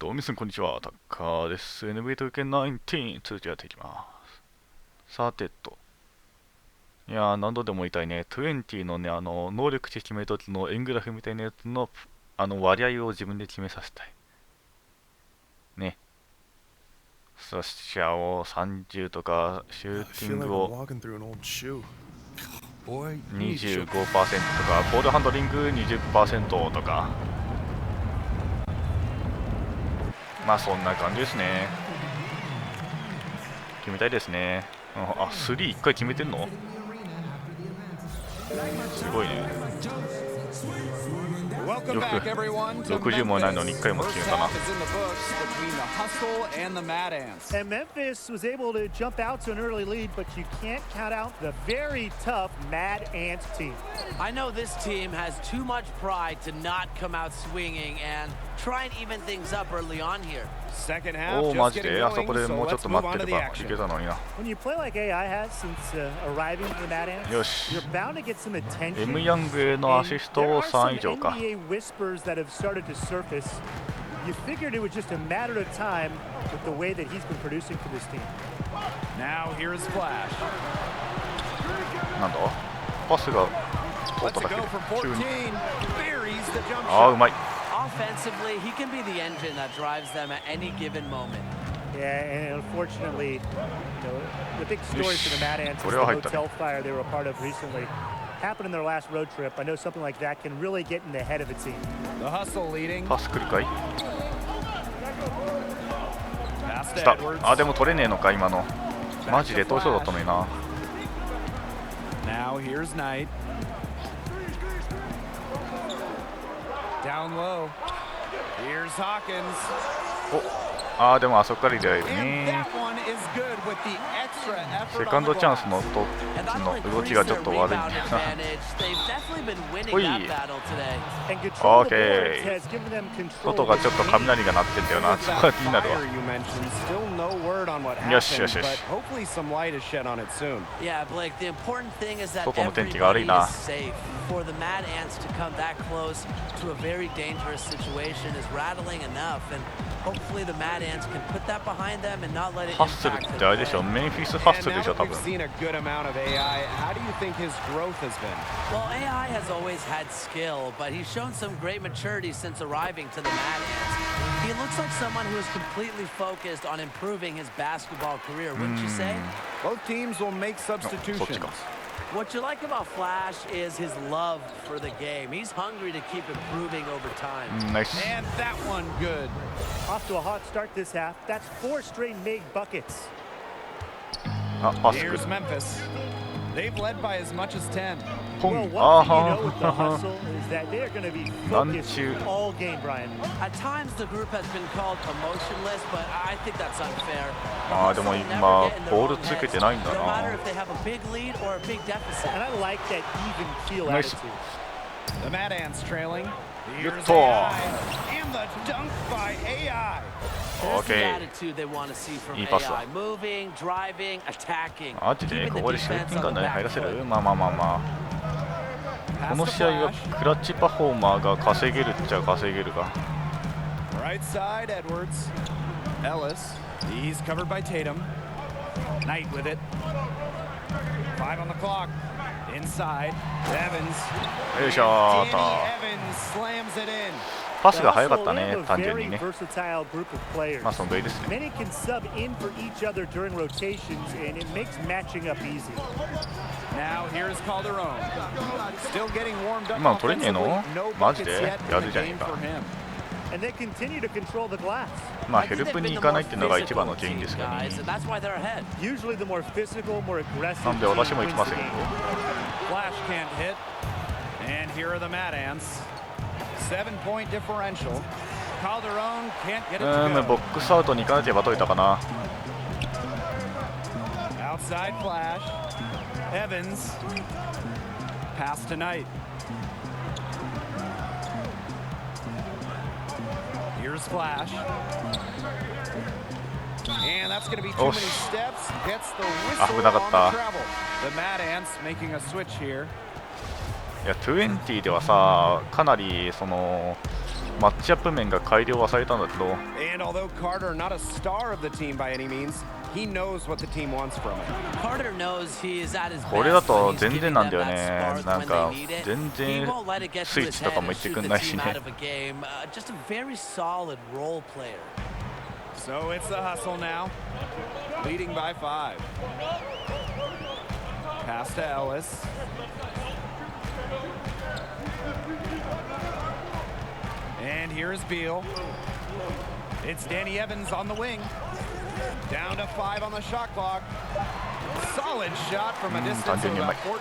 どうも皆さんこんにちは、タッカーです。NBA と受け19続きやっていきます。さてと。いやー、何度でも言いたいね。20のね、能力値決めるときの円グラフみたいなやつの、割合を自分で決めさせたい。ね。そしゃを30とか、シューティングを25%とか、ボールハンドリング20%とか。まあそんな感じですね。決めたいですね。あ、3、1回決めてんのすごいね。よく60もないのに1回も決めたな。And Memphis was able to jump out to an early lead, but you can't count out the very tough Mad Ants team. I know this team has too much pride to not come out swinging and try and even things up early on here. Second half, おお、マジであそこでもうちょっと待ってればいけたのにな。 When you play like AI has since arriving to the Mad Ants, よし。 you're bound to get some attention. M ヤングへのアシストを3以上か。 NBA whispers that have started to surface. You figured it was just a matter of time with the way that he's been producing for this team. Now here's Flash. なんだパスが通っただけで急に。ああ、うまい。 Offensively, he can be the engine that drives them at any given moment. Yeah, and unfortunately, the big story for the Mad Ants is the hotel fire they were a part of recently. Happened in their last road trip. I know something like that can really get in the head of a team. The hustle leading. パス来るかい。来た。あ、でも取れねえのか今の。マジで通しそうだったのにな。 Now here's Knight. Down low. Here's Hawkins. あーでもあそこからでね。セカンドチャンスの時の動きがちょっと悪いんだよな。ほい。オーケー。外がちょっと雷が鳴ってんだよな。そこが気になるわ。よしよしよし。外の天気が悪いな。 For the Mad Ants to come that close to a very dangerous situation is rattling enough, and hopefully the Mad Ants can put that behind them and not let it impact them. ってあれでしょ、メンフィスハッスルでしょ多分。 Well, AI has always had skill, but he's shown some great maturity since arriving to the Mad Ants. He looks like someone who is completely focused on improving his basketball career, wouldn't you say? Both teams will make substitutions. What you like about Flash is his love for the game. He's hungry to keep improving over time. Nice. And that one good. Off to a hot start this half. That's 4 straight made buckets. Here's Memphis. They've led by as much as 10. Well, one thing you know with the hustle is that they're going to be focused all game, Brian. At times the group has been called emotionless, but I think that's unfair. あーでも今ボールつけてないんだな。 No matter if they have a big lead or a big deficit. And I like that even keel attitude. The Mad Ants trailing. Good Here's ball. AI. And the dunk by AI. There's the attitude they want to see from AI. Moving, driving, attacking. マジでここでシューティングガン入らせる。まあまあまあまあ。この試合はクラッチパフォーマーが稼げるっちゃ稼げるが。 Right side, Edwards. Ellis. He's covered by Tatum. Knight with it. 5 on the clock. Inside. Evans. よいしょーと。 Evans slams it in. パスが速かったね、単純にね。まあそのぐらいですね。 Many can sub in for each other during rotations, and it makes matching up easy. Now here's Calderon. Still getting warmed up. 今の取れねえの？マジでやるじゃねえか。 And they continue to control the glass. まあヘルプに行かないっていうのが一番の原因ですがね。 Usually the more physical, more aggressive. なんで私も行きませんよ。 Flash can't hit. And here are the Mad Ants. 7-point differential. Calderon can't get it to go. ボックスアウトに行かなければ取れたかな。 Outside Flash. Evans. Pass to Knight. Here's Flash. And that's going to be too many steps. Gets the whistle on the travel. The Mad Ants making a switch here. いや20ではさ、かなりそのマッチアップ面が改良はされたんだけど、 And although Carter not a star of the team by any means, he knows what the team wants from him. Carter knows he is at his best これだと when he's 全 giving 然なん them だよ that ね。 spark なん when か they need it. 全 He 然 won't let it get スイ to ッ his チと head かも and 言って shoot くん the ないし team ね。 out of a game. Just a very solid role player. So it's the hustle now, leading by 5. Pass to Ellis. And here's Beal. It's Danny Evans on the wing. Down to 5 on the shot clock. Solid shot from a distance of about 14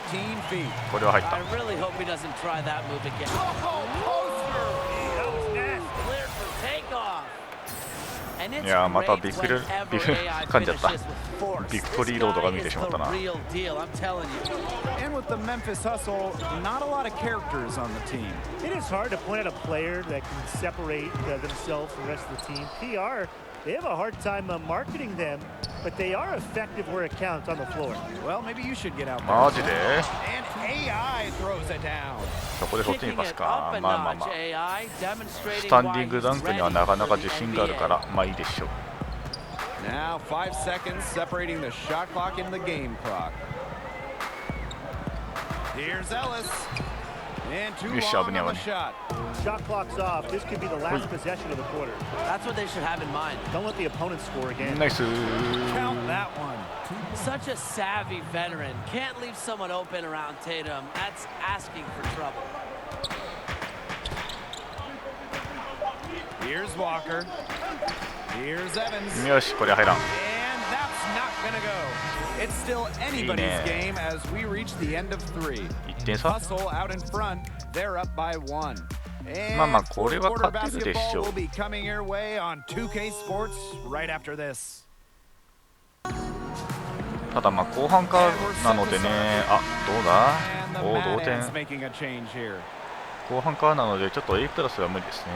feet. これは入った。 I really hope he doesn't try that move again. Oh, That was nasty. Cleared for takeoff. And it's いやーまたビ great ックル whenever ビッ AI 噛んじゃった。 finishes with force. ビクトリーロードが見えてしまったな。 This guy is the real deal, I'm telling you. And with the Memphis hustle, not a lot of characters on the team. It is hard to point out a player that can separate themselves from the rest of the team. PR, they have a hard time marketing them, but they are effective where it counts on the floor. Well, maybe you should get out there. マジで And AI throws it down. そこでそっちに Kicking パス it か。 up a まあまあ notch, まあ。 AI, ス demonstrating タンデ why ィング he's ダンクには ready なかなか for the 自信があるから、 NBA. まあいいでしょう。 Now 5 seconds separating the shot clock and the game clock. Here's Ellis. And too Good long shot, on the Benjamin. shot. Shot clock's off. This could be the last possession of the quarter. That's what they should have in mind. Don't let the opponent score again. ナイス。 Count that one. Such a savvy veteran. Can't leave someone open around Tatum. That's asking for trouble. Here's Walker. Here's Evans. よし、これ入らん。 And that's not going to go. It's still anybody's game as we reach the end of 3. 1点差。 Hustle out in front. They're up by 1. And まあまあこれは fourth quarter 勝てるでしょう。 basketball will be coming your way on 2K Sports right after this. ただまあ後半からなのでね、あ、どうだ And the おお、同 Mad 点 Ants。making a change here. 後半からなのでちょっと A プラスは無理ですね。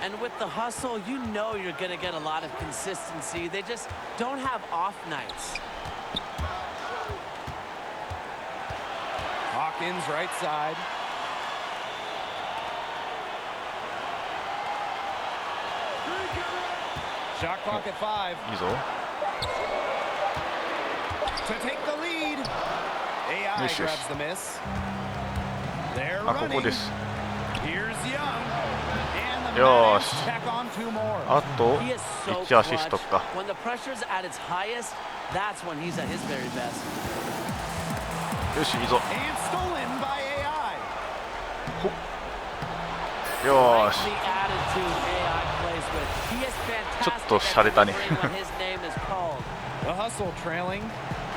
And with the hustle, you know you're going to get a lot of consistency. They just don't have off nights. Hawkins right side. Shot clock at 5. いいぞ。 To take the lead. AI Yes, yes. grabs the miss. They're あ、こ running. こです。 Here's Young. And the よ Mad し。 Ants tack on 2 more. あと He is so 1アシス clutch. トか。 When the pressure's at its highest, that's when he's at his very best. よし、いいぞ。 And stolen by AI. よーし。 The attitude AI plays with. He is ちょっ fantastic と洒落たね。 when his name is called. The hustle trailing.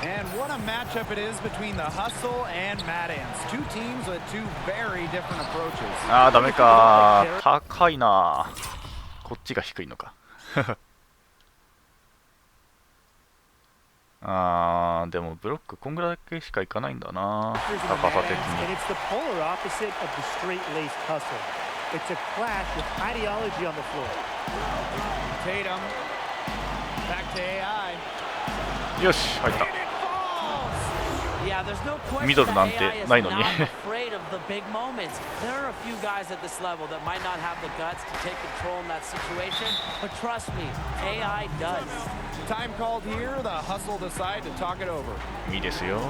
And what a matchup it is between the hustle and Mad Ants. Two teams with two very different approaches. あー、ダメか。高いな。こっちが低いのか。あー、でもブロックこんぐらいだけしかいかないんだな。 And 高さ的 it's に。 the polar opposite of the straight-laced hustle. It's a clash with ideology on the floor. Tatum. Back to AI. よし、入った。 Yeah, there's no question ミドルなんて that AI is ないのに。 not afraid of the big moments. There are a few guys at this level that might not have the guts to take control in that situation, but trust me, AI does. Time called here. The hustle decide to talk it over. いいですよ。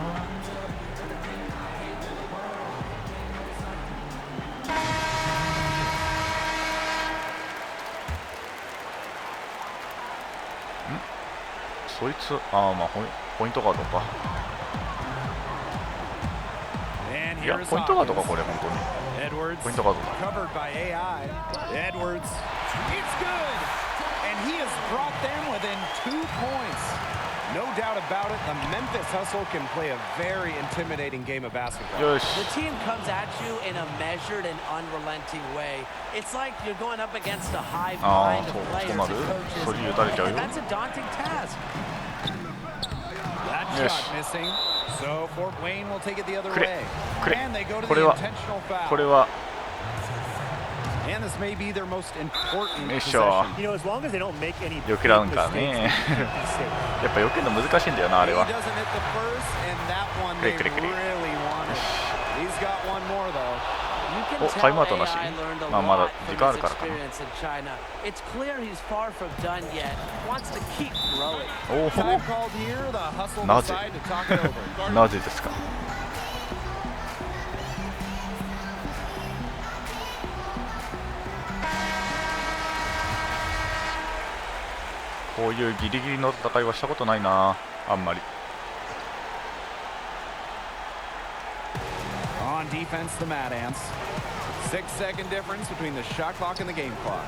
そいつ、ああ、まあポイントガードか。 And いや、 here's ポイントガードか、 Hawkins. これ、本当に。 Edwards ポイントガードだ。 covered by AI. Edwards. It's good. And he has brought them within 2 points. No doubt about it, the Memphis Hustle can play a very intimidating game of basketball. よし。 The team comes at you in a measured and unrelenting way. It's like you're going up against a hive あ mind あ、 of そう players な and る。 coaches. それ打たれちゃう And よ。 that's a daunting task. That Yes. shot missing. So Fort Wayne will take it the other くれ way. くれ And they go to こ the れは intentional foul. これは And this may be their most important よいしょ。 possession. You know, as long as they don't make any 避 big けらんから mistakes, ね。 they keep it safe. やっぱ避けるの難しいんだよな、あれ He は。 doesn't hit the first, and that one they Click, click, click. really wanted. He's got one more though. You can お、タイムア tell ウトなし。 AI learned a まあまだ lot 時 from 間あ his るからかな。 experience in China. It's clear he's far from done yet. Wants to keep growing. お Time called here. The hustle なぜ decide to talk it over. なぜですか。こういうギリギリの戦いはしたことないな、あんまり。 On defense, the Mad Ants. 6-second difference between the shot clock and the game clock.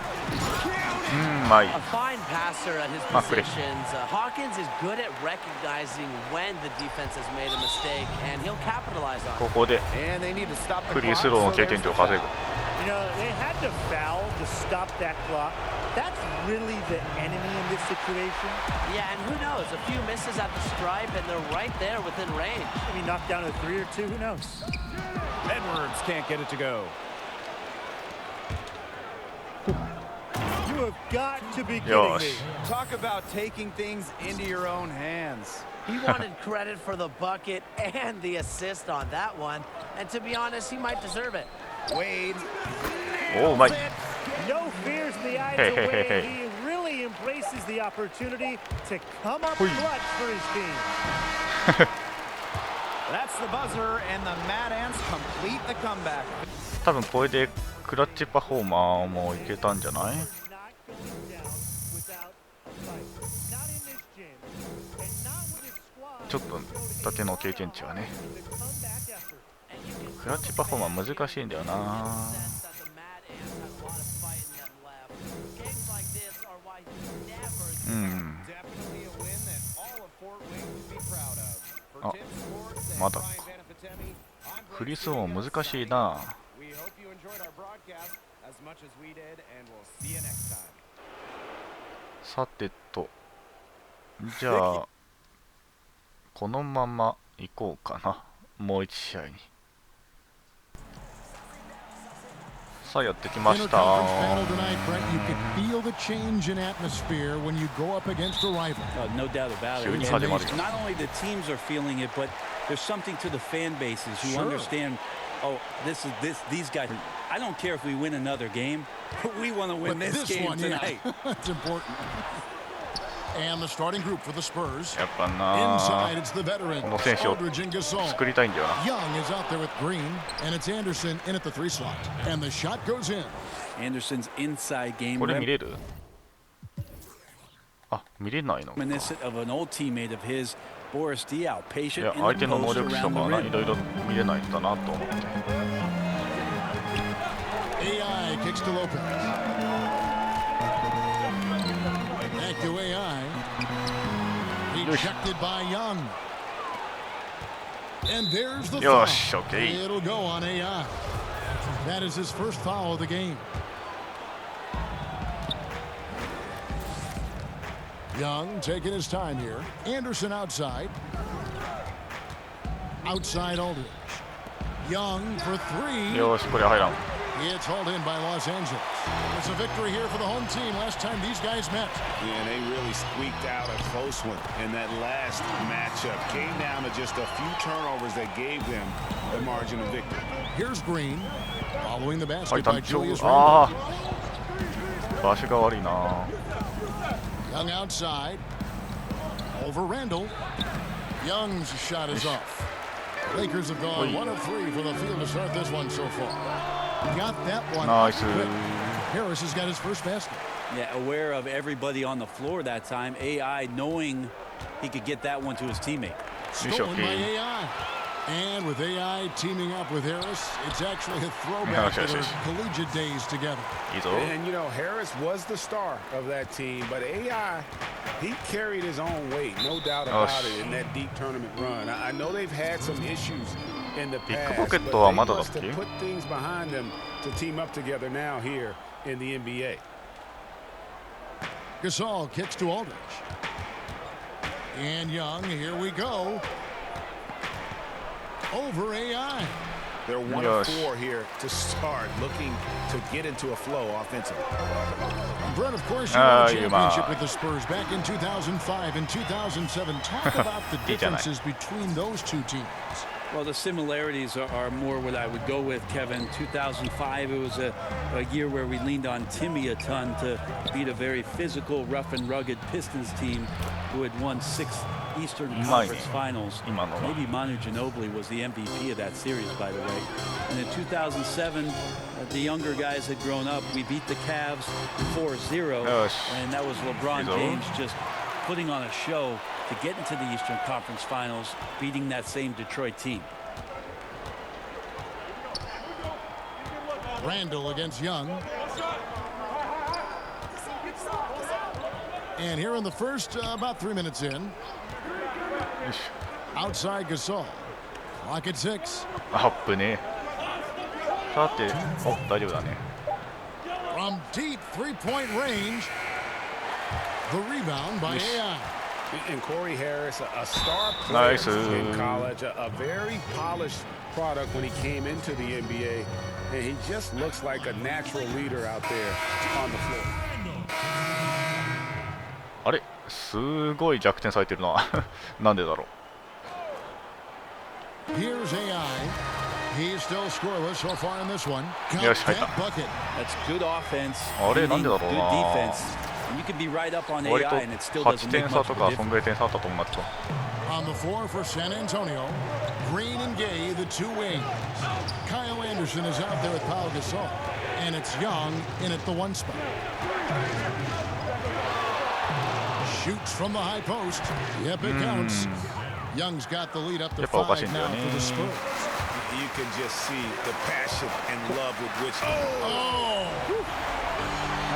うまい。 A fine passer at his Ah, great. positions. Hawkins is good at recognizing when the defense has made a mistake, and he'll capitalize on こ it. こで And they need to stop the フリー clock, スローの so 経 there's 験 the 値を稼ぐ。 You know, they had to foul to stop that clock. That's really the enemy in this situation. Yeah, and who knows? A few misses at the stripe, and they're right there within range. Maybe knock down a 3 or 2, who knows? Edwards can't get it to go. You have got to be kidding Yosh. me. Talk about taking things into your own hands. He wanted credit for the bucket and the assist on that one. And to be honest, he might deserve it. Wade. お、うまい。 No fears in the eyes Hey, of hey, hey, Wade. hey. He really embraces the opportunity to come up Hui. clutch for his team. That's the buzzer, and the Mad Ants complete the comeback. 多分これでクラッチパフォーマーもいけたんじゃない？ Not going down without a fight. Not in this gym, and not with his squad. ちょっとだけの経験値はね。 The comeback effort. クラッチパフォーマー難しいんだよな。 Sense that the Mad Ants had a lot of fight in them left. Games like this are why he never うん。 Definitely a win that all of Fort Wayne can be proud of. For Oh, Tim Sports and まだ Brian Vanafitemi, I'm フリー Greg スロー Studio. 難しいな。 We hope you enjoyed our broadcast as much as we did, and we'll see you next time. さてと、じゃあこのまま行こうかな。もう1試合に。さあやってきました。 Interconference battle tonight, Brett. You can feel the change in atmosphere when you go up against a rival. No doubt about it. Sure, And it's hard to there's- imagine. not only the teams are feeling it, but there's something to the fan bases who Sure. understand. Oh, these guys. I don't care if we win another game, but we want to win But this game one, tonight. yeah, it's important. And the starting group for the Spurs. やっぱな Inside, it's the veterans, この選手を Aldridge and Gasol. 作りたいんだよな。 Young is out there with Green, and it's Anderson in at the 3 slot. And the shot goes in. Anderson's inside game これ見れる？あ、見れないのか。い reminiscent of an old teammate of his, Boris Diaw, や patient in 相 the 手の能 post 力値と around か the ない rim. ろいろ見れないんだなと思って。 AI kicks to Lopez. Back to AI. Rejected by Young. And there's the foul. よし、OK。 It'll go on AI. That is his first foul of the game. Young taking his time here. Anderson outside. Outside Aldridge. Young for 3. よし、これは入らん。 It's hauled in by Los Angeles. It's a victory here for the home team. Last time these guys met. Yeah, and they really squeaked out a close one in that last matchup. Came down to just a few turnovers that gave them the margin of victory. Here's Green. Following the はい、 basket 単 by 調。 Julius あ Randle. あ、場所が悪いな。 Young outside. Over Randle. Young's shot is off. Lakers have gone 1 of 3 from the field to start this one so far. Got that one. Nice. Quick. Harris has got his first basket. Yeah, aware of everybody on the floor that time. AI knowing he could get that one to his teammate. Stolen by okay. AI. And with AI teaming up with Harris, it's actually a throwback to their collegiate days together. いいぞ。 And, you know, Harris was the star of that team, but AI, he carried his own weight, no doubt about it, in that deep tournament run. I know they've had some issues in the past, but ビッグポケットはまだ they だっ must け？ have put things behind them to team up together now here in the NBA. Gasol kicks to Aldridge. And Young, here we go. Over AI. They're 1 of 4 here to start, looking to get into a flow offensively. Brett, of course, you won a you championship might. with the Spurs back in 2005 and 2007. Talk about the differences between those two teams. Well, the similarities are more what I would go with, Kevin. 2005, it was a year where we leaned on Timmy a ton to beat a very physical, rough and rugged Pistons team who had won 6 Eastern Conference Finals. Maybe Manu Ginobili was the MVP of that series, by the way. And in 2007, the younger guys had grown up. We beat the Cavs 4-0, and that was LeBron James just putting on a show to get into the Eastern Conference Finals, beating that same Detroit team. Randall against Young. And here in the first, about 3 minutes in. Outside Gasol. Clock at 6. アップね。さて、お、大丈夫だね。From deep three-point range. The rebound by AI. And Corey Harris, a star player in college, a very polished product when he came into the NBA, and he just looks like a natural leader out there on the floor. あれ、すごい逆転されてるな。なんでだろう。 Here's AI. He's still scoreless so far in this one. よし、入った。 That's good offense. あれ、なんでだろうな。 You can be right up on 割 AI と and it still 8 doesn't 点 make 差 much と of a かそんぐらい点差あったと思うんだけど。 On the floor for San Antonio. Green and Gay, the two wings. Kyle Anderson is out there with Pau Gasol. And it's Young in at the one spot. Shoots from the high post. Yep, it counts. Young's got the lead up to 5 now for the Spurs. You can just see the passion and love with which. Oh!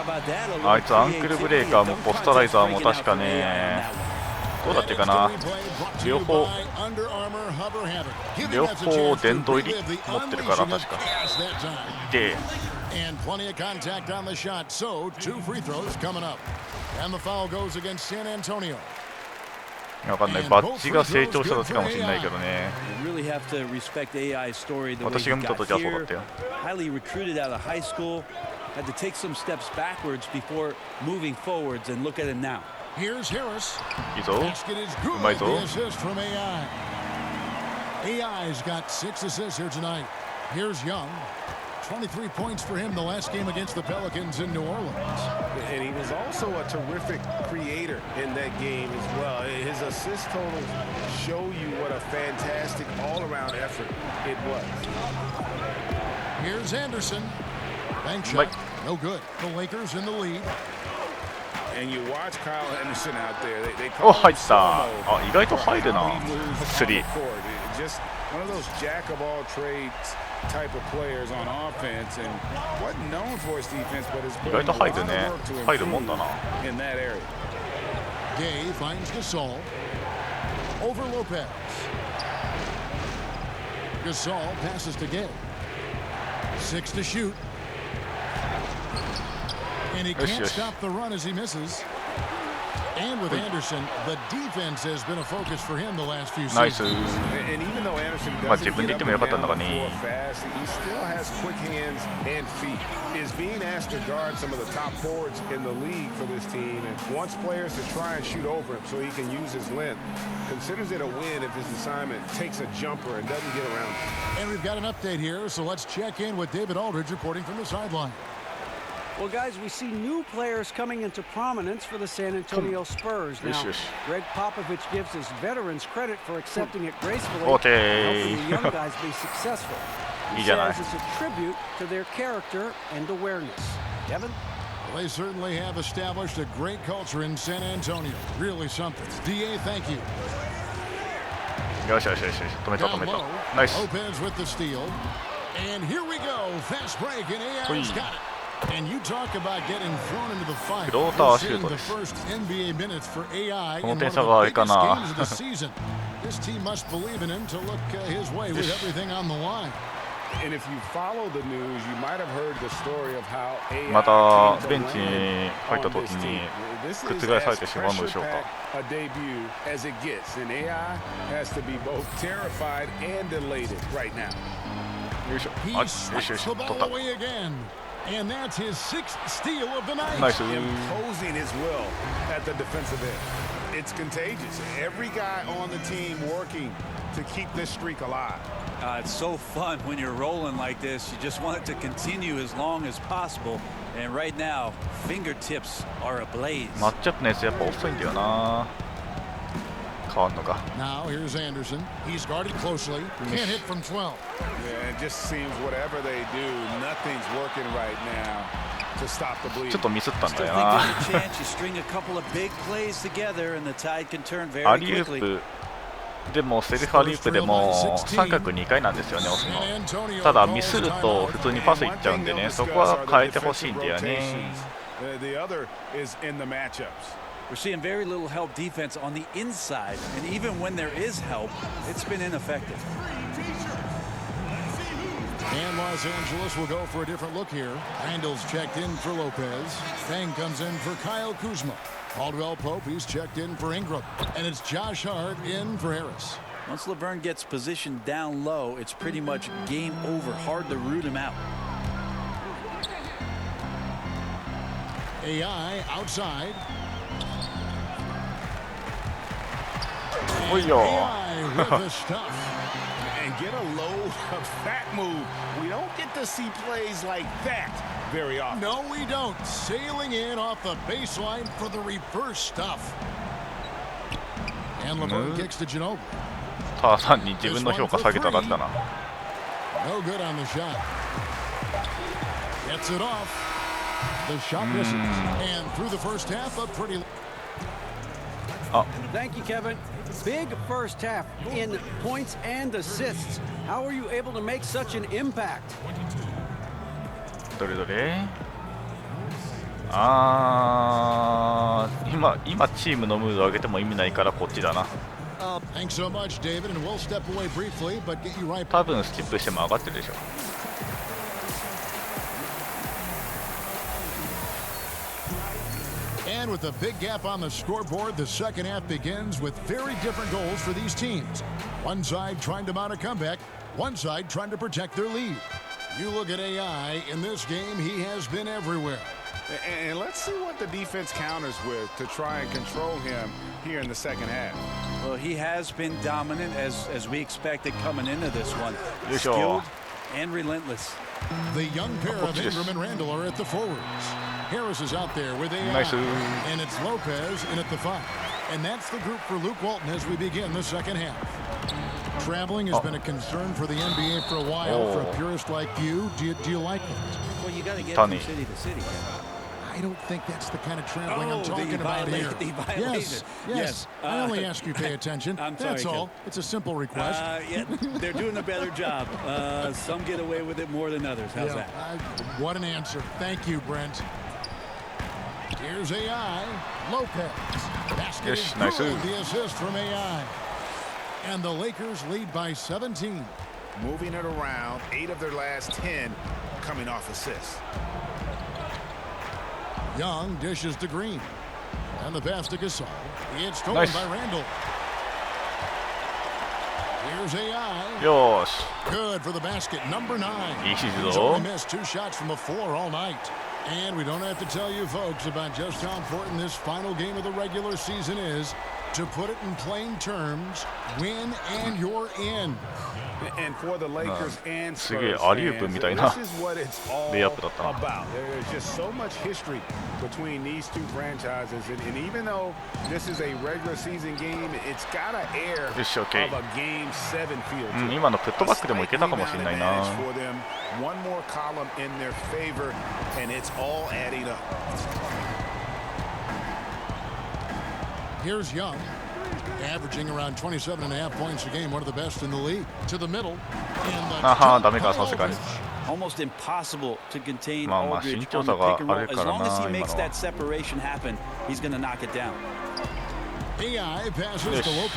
あいつアンクルブレイカーもポスタライザーも確かね、どうだってかな、両方殿堂入り持ってるから確か。で、And plenty of contact on the shot, so 2 free throws coming up. And the foul goes against San Antonio. わかんない、バッジが成長した時かもしれないけどね。私が見た時はそうだったよ。Highly recruited out of high school, had to take some steps backwards before moving forwards, and look at him now. Here's Harris. いいぞ、うまいぞ。 The assist from AI. AI's got 6 assists here tonight. Here's Young. 23 points for him the last game against the Pelicans in New Orleans. And he was also a terrific creator in that game as well. His assist totals show you what a fantastic all-around effort it was. Here's Anderson. Bank shot. No good. The Lakers in the lead. And you watch Kyle Anderson out there. They お、 call 入 him った。あ、 slow-mo. 意外と入るな。スリー。 Just one of those jack of all trades type of players on offense, and wasn't known for his defense, but has 意 put 外 in と a 入 lot る of ね。 work to 入るもんだ improve な。 in that area. Gay finds Gasol. Over Lopez. Gasol passes to Gay. 6 to shoot. And he can't stop the run as he misses. And with Anderson, the defense has been a focus for him the last few seasons. And even though Anderson まあ自分で言ってもよかったんだがね。 fast, he still has quick hands and feet. Is being asked to guard some of the top forwards in the league for this team and wants players to try and shoot over him so he can use his length. Considers it a win if his assignment takes a jumper and doesn't get around him. And we've got an update here, so let's check in with David Aldridge reporting from the sideline. Well, guys, we see new players coming into prominence for the San Antonio Spurs. Now, Greg Popovich gives his veterans credit for accepting it gracefully, helping the young guys be successful. He says it's a tribute to their character and awareness. Kevin? Well, they certainly have established a great culture in San Antonio. Really something. DA, thank you. よしよしよし、止めた止めた。ナイス。 Lopez with the steal. And here we go. Fast break, and AI's got it. And you talk about getting thrown into the fight. We're seeing the first NBA minutes for AI in one of the biggest games of the season. This team must believe in him to look his way with everything on the line. And if you follow the news, you might have heard the story of how AI またベン came チ to に land 入った on 時 this に team. 覆されてしまうのでしょうか。 A debut as it gets, and AI has to be both terrified and elated right now. よいしょ。 He あ、よしよし、 swats the 取っ ball た。 away again. And that's his 6th steal of the night. ナイス。 Imposing his will at the defensive end. It's contagious. Every guy on the team working to keep this streak alive. It's so fun when you're rolling like this. You just want it to continue as long as possible. And right now, fingertips are ablaze. マッチアップのやつやっぱ遅いんだよな。変わんのか。Now here's Anderson. He's guarded closely. Can't hit from 12. Yeah, it just seems whatever they do, nothing's working right now to stop the bleed. ちょっとミスったん Still だ think よ there's な。 a chance you string a couple of big plays together and the tide can turn ア very リウー quickly. プでもセルフアリウープでも三角2回なんですよね、押すの。ただミスると普通にパスいっちゃうんでね、そこは変えてほしいんだよね。The other is in the matchups. We're seeing very little help defense on the inside, and even when there is help, it's been ineffective. And Los Angeles will go for a different look here. Randall's checked in for Lopez. Fang comes in for Kyle Kuzma. Caldwell Pope, he's checked in for Ingram. And it's Josh Hart in for Harris. Once Laverne gets positioned down low, it's pretty much game over. Hard to root him out. AI outside. Oh, yo. AI with the stuff. And get a load of that move. We don't get to see plays like that very often. No, we don't. Sailing in off the baseline for the reverse stuff. And LeBron kicks to Ginobili. ただ単に自分の評価下げただけだな。 No good on the shot. Gets it off. The shot misses. And through the first half, a pretty... Thank you, Kevin. Big first half in points and assists. How are you able to make such an impact? どれどれ。今チームのムード上げても意味ないからこっちだな。 Thanks so much, David, and we'll step away briefly, but get you right. 多分スキップしても上がってるでしょ。 And with a big gap on the scoreboard, the second half begins with very different goals for these teams. One side trying to mount a comeback, one side trying to protect their lead. You look at AI, in this game, he has been everywhere. And let's see what the defense counters with to try and control him here in the second half. Well, he has been dominant as we expected coming into this one. Yes, sir. Skilled and relentless. The young pair of Ingram and Randall are at the forwards. Harris is out there with AI, Nice. and it's Lopez in at the 5. And that's the group for Luke Walton as we begin the second half. Traveling has been a concern for the NBA for a while. For a purist like you, do you like it? Well, you got to get Funny. from city to city. I don't think that's the kind of traveling I'm talking about here. Yes. I only ask you pay attention. I'm sorry, that's all. Ken. It's a simple request. Yeah, they're doing a better job. Some get away with it more than others. How's that? What an answer. Thank you, Brent. Here's AI. Lopez. Basket Yes, is nice. good. The assist from AI. And the Lakers lead by 17. Moving it around, 8 of their last 10 coming off assists. Young dishes to Green. And the pass to Gasol. It's stolen Nice. by Randall. Here's AI. よーし。 Good for the basket. Number 9. いい指示 He's ぞ。 only missed 2 shots from the floor all night. And we don't have to tell you folks about just how important this final game of the regular season is. To put it in plain terms, win and you're in. And for the Lakers and すげえ Spurs アリウープ fans, みたいな this is what it's all レイアップだったな。 about. There's just so much history between these two franchises, and even though this is a regular season game, it's got an air of よし、OK。 a game 7 feel うん、 to it. 今のプットバックでもいけたかもしれないな。 For them, one more column in their favor, and it's all adding up. Here's Young. Averaging around 27.5 points a game, one of the best in the league. To the middle. Almost impossible to contain まあまあ Aldridge 身長 on 差 the が pick and あ roll. る As から long as な、 he 今 makes の that separation happen, he's going to knock it down. AI passes Yes. to Lopez.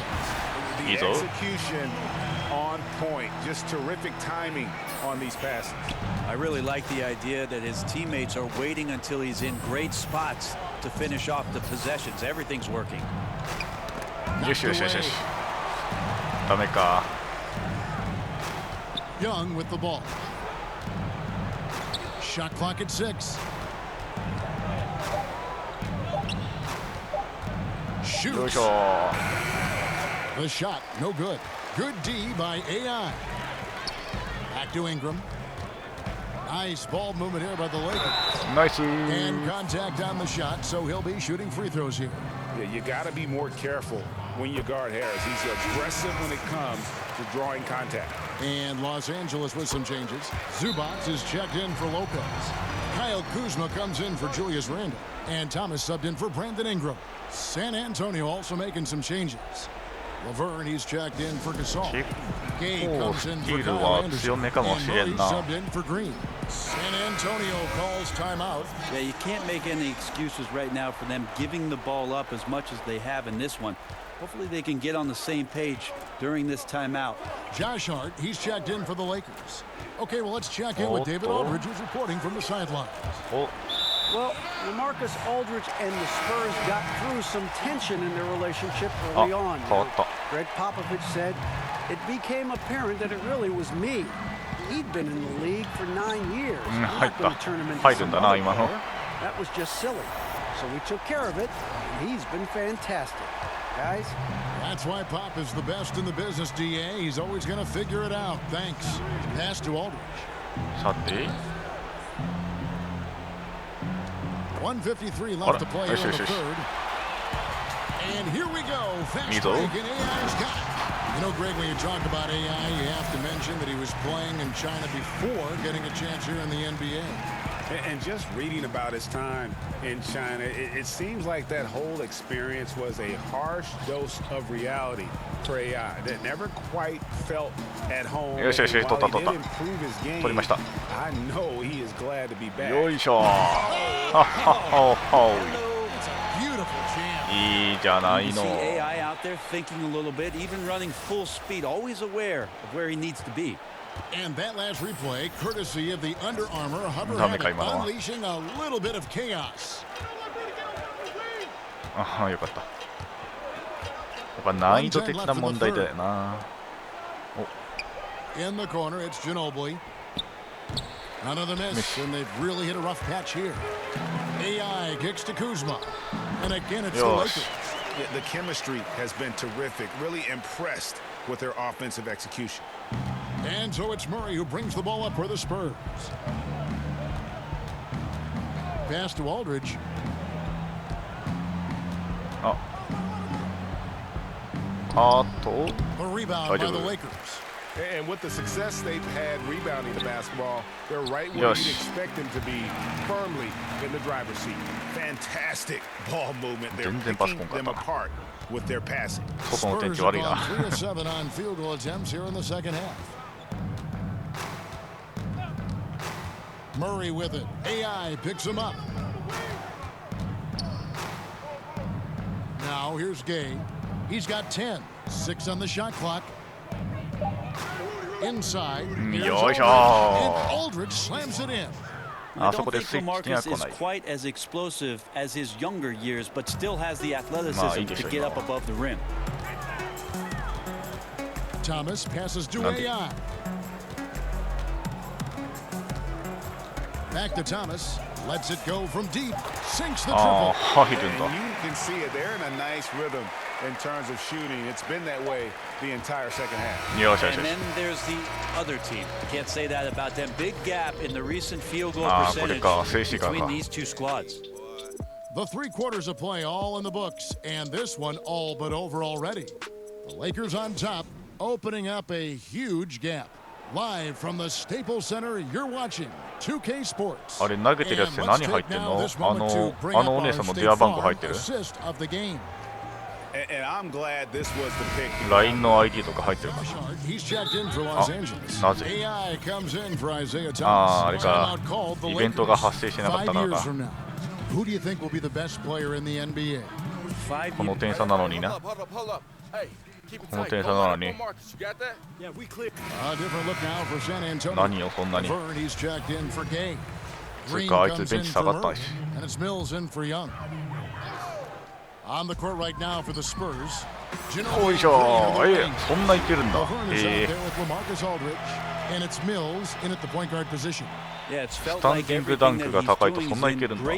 The Easel. execution on point, just terrific timing on these passes. I really like the idea that his teammates are waiting until he's in great spots to finish off the possessions. Everything's working. よしよしよしよし。ダメか。 Young with the ball. Shot clock at 6. shoots. The shot, no good. Good D by AI. Back to Ingram. Nice ball movement here by the Lakers. Nice. And contact on the shot, so he'll be shooting free throws here. Yeah, you got to be more careful when you guard Harris. He's aggressive when it comes to drawing contact. And Los Angeles with some changes. Zubac is checked in for Lopez. Kyle Kuzma comes in for Julius Randle. And Thomas subbed in for Brandon Ingram. San Antonio also making some changes. Laverne, he's checked in for Gasol. Gay comes in for Kyle Anderson. And Murray subbed in for Green. San Antonio calls timeout. Yeah, you can't make any excuses right now for them giving the ball up as much as they have in this one. Hopefully they can get on the same page during this timeout. Josh Hart, he's checked in for the Lakers. Okay, well, let's check in with David Aldridge, who's reporting from the sidelines. Well, LaMarcus Aldridge and the Spurs got through some tension in their relationship early on. Greg Popovich said, it became apparent that it really was me. He'd been in the league for 9 years. I'm not going to turn him into some other player. That was just silly. So we took care of it, and he's been fantastic. Guys? That's why Pop is the best in the business, DA. He's always going to figure it out. Thanks. Pass to Aldridge. 1:53 left to play here in the third. And here we go. Fast break, and AI's got it. You know, Greg, when you talk about AI, you have to mention that he was playing in China before getting a chance here in the NBA. And just reading about his time in China, it seems like that whole experience was a harsh dose of reality for AI that never quite felt at home. While he did improve his game, I know he is glad to be back. It's a beautiful jam. You see AI out there thinking a little bit, even running full speed, always aware of where he needs to be. And that last replay, courtesy of the Under Armour Hover Habit, unleashing a little bit of chaos. よかった。やっぱ難易度的な問題だよな。In the corner, it's Ginobili. Another miss, and they've really hit a rough patch here. AI kicks to Kuzma. And again, it's the Lakers. Yeah, the chemistry has been terrific. Really impressed with their offensive execution. And so it's Murray who brings the ball up for the Spurs. Pass to Aldridge. The rebound by the Lakers. And with the success they've had rebounding the basketball, they're right where you'd expect them to be, firmly in the driver's seat. Fantastic ball movement. They're picking them apart with their passing. Spurs have gone 3 of 7 on field goal attempts here in the second half. Murray with it. AI picks him up. Now here's Gay. He's got 10. 6 on the shot clock. Inside. And Aldridge slams it in. I don't think LaMarcus is quite as explosive as his younger years, but still has the athleticism to get up above the rim. Thomas passes to AI. Back to Thomas. Lets it go from deep. Sinks the triple. And you can see it. They're in a nice rhythm in terms of shooting. It's been that way the entire second half. And then there's the other team. Can't say that about them. Big gap in the recent field goal percentage between these two squads. The 3 quarters of play all in the books, and this one all but over already. The Lakers on top, opening up a huge gap. Live from the Staples Center, you're watching 2K Sports. あれ投げてるやつって何入ってんの？あのお姉さんの電話番号入ってる？ And I'm glad this was the pick. LINE の ID とか入ってるかな？あれか、イベントが発生しなかったからか。この点差なのにな。この点差なのに。何よ、そんなに。それか、あいつベンチ下がったし。On the court right now for the Spurs. おいしょ、そんないけるんだ。スタンディングダンクが高いとそんないけるんだ。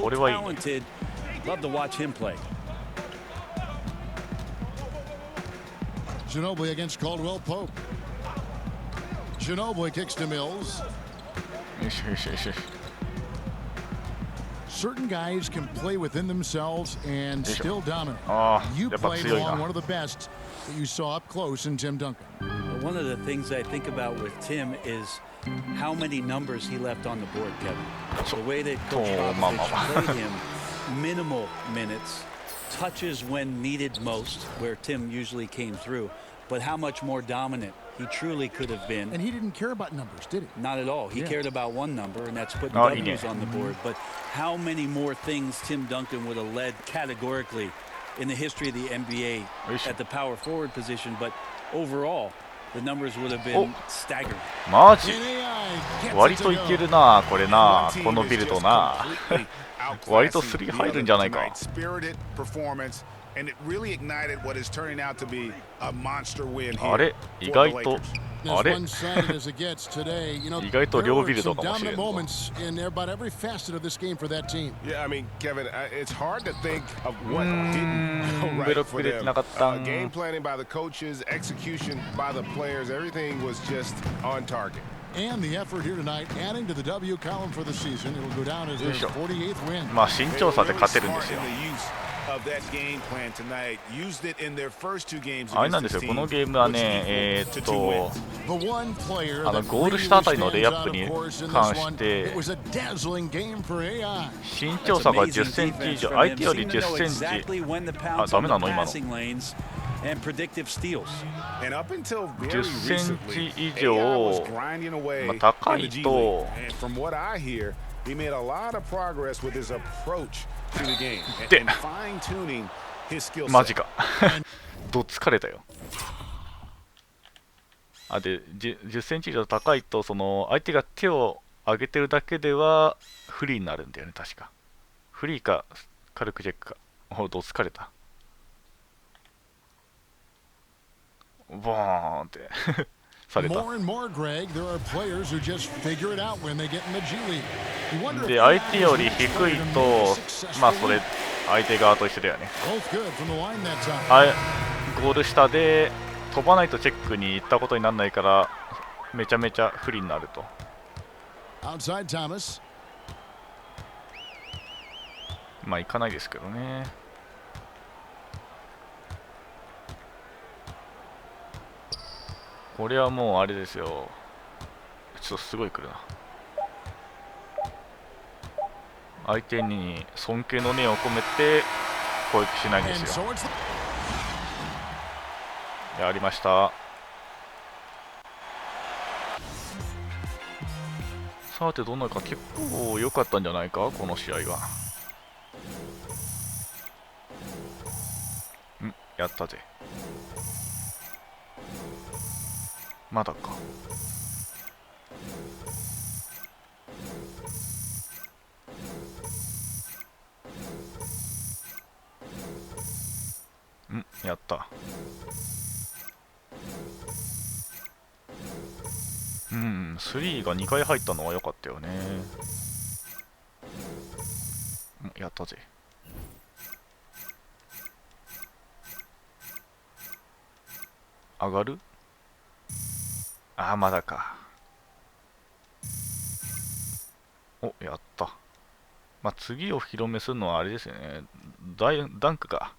俺はいい。Ginobili against Caldwell Pope. Ginobili kicks to Mills. よしよしよしよし。Certain guys can play within themselves and still dominate. ああ、 You やっぱ played 強い along な。 one of the best that you saw up close in Tim Duncan. One of the things I think about with Tim is how many numbers he left on the board, Kevin. The way that Coach Popovich played him, minimal minutes, touches when needed most, where Tim usually came through, but how much more dominant he truly could have been. And he didn't care about numbers, did he? Not at all. He cared about one number, and that's putting W's on the board. But how many more things Tim Duncan would have led categorically in the history of the NBA at the power forward position, but overall, the numbers would have been staggering. マジ割といけるな、これな、このビルドな。割と3入るんじゃないか。And it really ignited what is turning out to be a monster win here. あれ意外とあれ one-sided as it gets today, you know, 意外と there 両 were ビルド some かもしれ dominant んぞ。 moments in about every facet of this game for that team. Yeah, I mean, Kevin, it's hard to think of what didn't go ブロ right ック for 入れて them. なかったん。 Game planning by the coaches, execution by the players, everything was just on target. And the effort here tonight, adding to the W column for the season, it'll go down as their 48th win. まあ身長差で勝てるんですよ。 Of that game plan tonight, used it in their first two games あれなんですよ、このゲームはね、The one player that ゴールしたあたりの really レイアッ stands プ out, に of course, in 関 this し one. て It was a dazzling game for AI. 身長差が10センチ以上、相手より10センチ。あ、ダメなの今の。and predictive steals. 10センチ以上、まあ、高いと he made a lot of progress with his approach to the game and fine-tuning his skill set. マジかどっ疲れたよ。あ、で 10センチ以上高いと、その相手が手を上げてるだけではフリーになるんだよね、確か。フリーか軽くチェックか。お、どっ疲れた。ボーンってされた。 More and more, Greg, there are players who just figure it out when they get in the G League. You wonder if で、相手より低いと、まあそれ相手側と一緒だよね。 both good from the line that time. はい、ゴール下で飛ばないとチェックに行ったことにならないから、めちゃめちゃ不利になると。 Outside Thomas. まあ行かないですけどね。これはもうあれですよ。ちょっとすごい来るな。相手に尊敬の念を込めて攻撃しないんですよ。やりました。さてどんなか、結構良かったんじゃないか、この試合は。やったぜ。まだか。やった。3が2回入ったのは良かったよね。やったぜ。上がる？ああ、まだか。お、やった。まあ、次お披露目するのはあれですよね。ダンクか。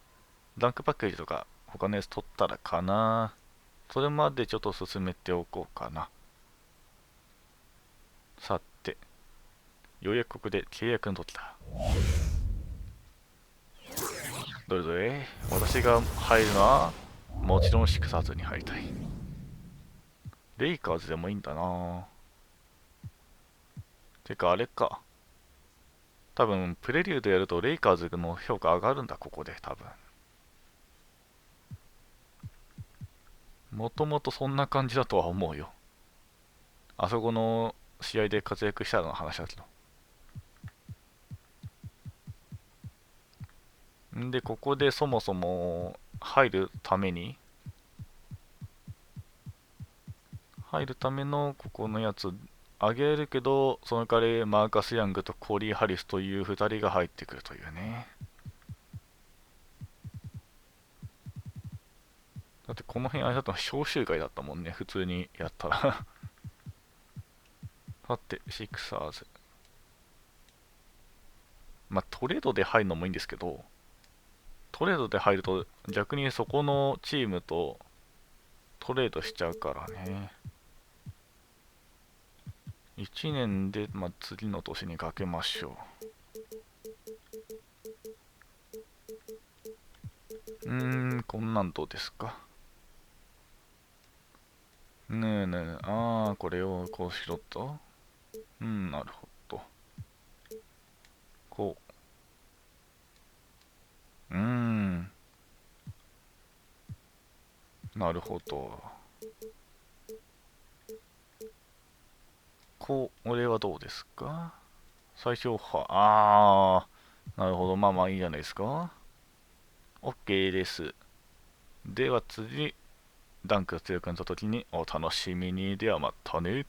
ダンクパッケージとか他のやつ取ったらかな。それまでちょっと進めておこうかな。さて、ようやくここで契約の時だ。どれどれ、私が入るのはもちろんシクサーズに入りたい。レイカーズでもいいんだな。てかあれか。多分プレリュードやるとレイカーズの評価上がるんだ、ここで多分。もともとそんな感じだとは思うよ。あそこの試合で活躍したの話だけど。んで、ここでそもそも入るためのここのやつあげるけど、その代わりマーカス・ヤングとコーリー・ハリスという2人が入ってくるというね。だってこの辺あれだったの招集外だったもんね、普通にやったら。さて、シクサーズ。まあ、トレードで入るのもいいんですけど、トレードで入ると逆にそこのチームとトレードしちゃうからね。1年で、まあ、次の年にかけましょう。こんなんどうですか。ねえねえ、これをこうしろと。なるほど。こう。なるほど。これはどうですか。最小派。なるほど。まあまあいいじゃないですか。OK です。では次、ダンクが強くなった時にお楽しみに。ではまたね。